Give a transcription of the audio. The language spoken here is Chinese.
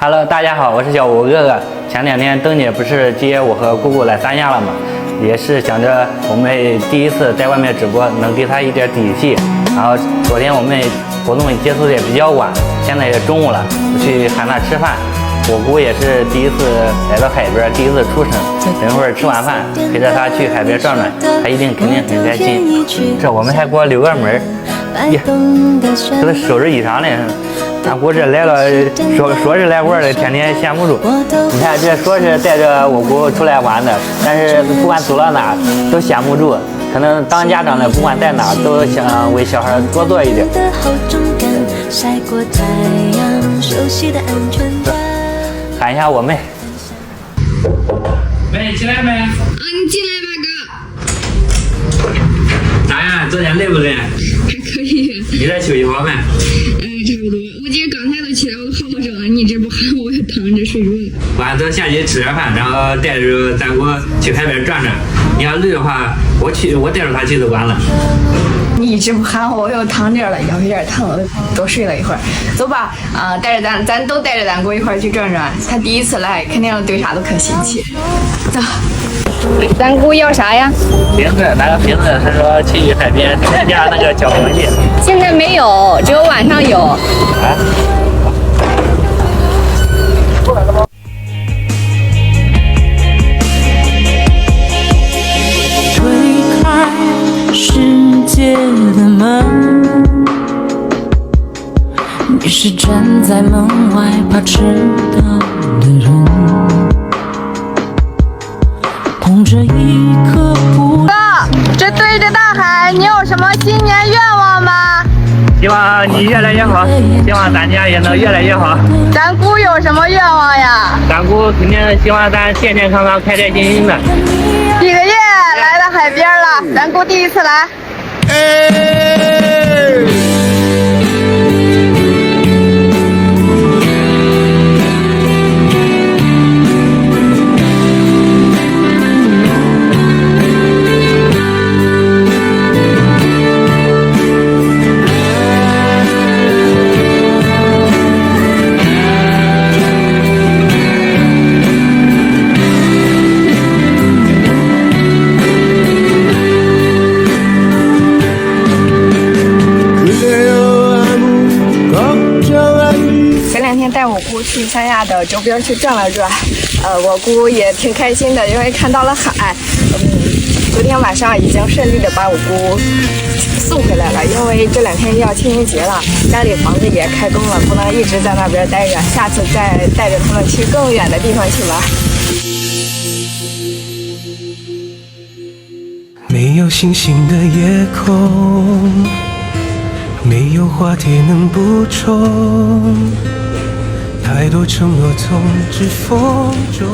Hello， 大家好，我是小吴哥哥。前2天灯姐不是接我和姑姑来三亚了吗？也是想着我们第一次在外面直播，能给她一点底气。然后昨天我们活动结束的也比较晚，现在也中午了，去喊她吃饭。我姑也是第一次来到海边，第一次出省。等会儿吃完饭，陪着她去海边转转，她肯定很开心。这我们还给我留个门儿，呀，这都收拾衣裳了。俺姑这来了，说是来玩的，天天闲不住。你看这说是带着我姑出来玩的，但是不管走到哪都闲不住。可能当家长的不管在哪都想为小孩多做一点。喊一下我妹。妹，起来没？你进来吧，哥。咋样？昨天累不累？还可以。你这休息好没？差不多。我今儿刚才都起来，我都好好整了。你这不喊我，也躺着睡着了。晚上下去吃点饭，然后带着咱姑去海边转转。你要累的话，我带着她去就完了。你一直不喊我，我又躺这了，腰有点疼，多睡了一会儿。走吧，带着咱都带着咱姑一块儿去转转。她第一次来，肯定对啥都可新奇。走。咱姑要啥呀？瓶子，拿个瓶子，他说去海边参加那个小螃蟹。现在没有，只有晚上有。啊？推开世界的门，你是站在门外怕迟到的人。哥，这对着大海，你有什么新年愿望吗？希望你越来越好，希望咱家也能越来越好。咱姑有什么愿望呀？咱姑肯定希望咱健健康康、开开心心的。几个月来到海边了，咱姑第一次来。带我姑去三亚的周边去转了转，我姑也挺开心的，因为看到了海。昨天晚上已经顺利的把我姑送回来了，因为这2天要清明节了，家里房子也开工了，不能一直在那边待着，下次再带着他们去更远的地方去玩。没有星星的夜空，没有话题能补充。太多承诺从指缝中